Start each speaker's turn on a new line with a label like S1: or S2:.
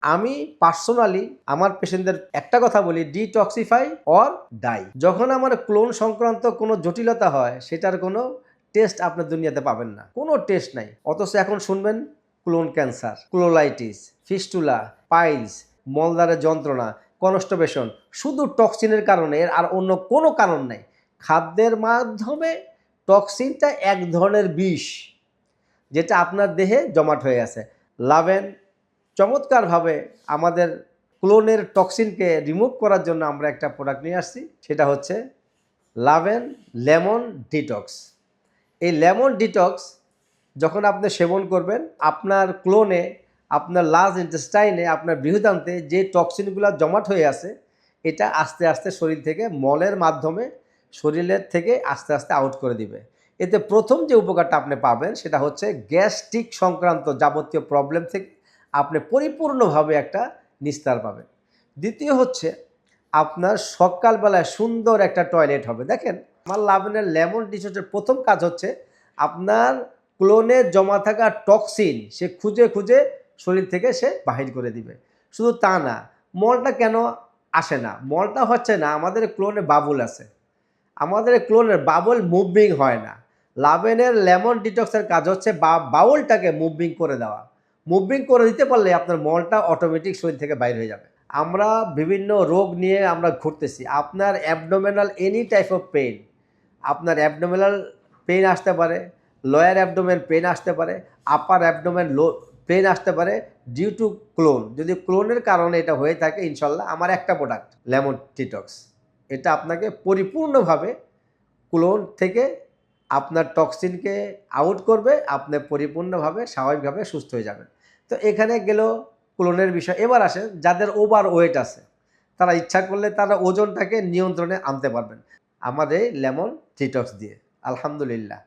S1: আমি পার্সোনালি আমার পেশেন্টদের একটা কথা বলি, ডিটক্সিফাই অর ডাই। যখন আমার ক্লোন সংক্রান্ত কোনো জটিলতা হয় সেটার কোনো টেস্ট আপনার দুনিয়াতে পাবেন না, কোনো টেস্ট নাই। অথচ এখন শুনবেন ক্লোন ক্যান্সার, ক্লোলাইটিস, ফিস্টুলা, পাইলস, মলদ্বারের যন্ত্রণা, কনস্টিপেশন, শুধু টক্সিনের কারণে, এর আর অন্য কোনো কারণ নাই। খাদ্যের মাধ্যমে টক্সিনটা এক ধরনের বিষ, যেটা আপনার দেহে জমাট হয়ে আছে। লাভেন চমৎকারভাবে আমাদের ক্লোনের টক্সিনকে রিমুভ করার জন্য আমরা একটা প্রোডাক্ট নিয়ে আসছি, সেটা হচ্ছে লাভেন লেমন ডিটক্স। এই লেমন ডিটক্স যখন আপনি সেবন করবেন, আপনার ক্লোনে, আপনার লার্জ ইন্টেস্টাইনে, আপনার বৃহদান্তে যে টক্সিনগুলো জমাট হয়ে আছে, এটা আস্তে আস্তে শরীর থেকে মলের মাধ্যমে শরীরের থেকে আস্তে আস্তে আউট করে দিবে। এতে প্রথম যে উপকারটা আপনি পাবেন সেটা হচ্ছে গ্যাস্ট্রিক সংক্রান্ত যাবতীয় প্রবলেম থেকে আপনি পরিপূর্ণভাবে একটা নিস্তার পাবেন। দ্বিতীয় হচ্ছে আপনার সকালবেলায় সুন্দর একটা টয়লেট হবে। দেখেন, আমার লাভেনের লেমন ডিটক্সের প্রথম কাজ হচ্ছে আপনার ক্লোনে জমা থাকা টক্সিন সে খুঁজে খুঁজে শরীর থেকে সে বাহির করে দিবে। শুধু তা না, মলটা কেন আসে না? মলটা হচ্ছে না, আমাদের ক্লোনে বাবুল আছে, আমাদের ক্লোনের বাবল মুভিং হয় না। লাভেনের লেমন ডিটক্সের কাজ হচ্ছে বাউলটাকে মুভিং করে দেওয়া। মুভিং করে দিতে পারলে আপনার মলটা অটোমেটিক শরীর থেকে বাইর হয়ে যাবে। আমরা বিভিন্ন রোগ নিয়ে আমরা ঘুরতেছি। আপনার abdominal any type of pain, আপনার অ্যাবডোমিনাল পেইন আসতে পারে, লোয়ার অ্যাবডোমেন পেইন আসতে পারে, আপার অ্যাবডোমেন পেইন আসতে পারে ডিউ টু ক্লোন। যদি ক্লোনের কারণে এটা হয়ে থাকে, ইনশাল্লাহ আমার একটা প্রোডাক্ট লেমন ডিটক্স, এটা আপনাকে পরিপূর্ণভাবে ক্লোন থেকে আপনার টক্সিনকে আউট করবে, আপনি পরিপূর্ণভাবে স্বাভাবিকভাবে সুস্থ হয়ে যাবেন। তো এখানে গেল ক্লোনের বিষয়। এবার আসেন যাদের ওভার ওয়েট আছে, তারা ইচ্ছা করলে তারা ওজনটাকে নিয়ন্ত্রণে আনতে পারবেন আমাদের লেমন ডিটক্স দিয়ে, আলহামদুলিল্লাহ।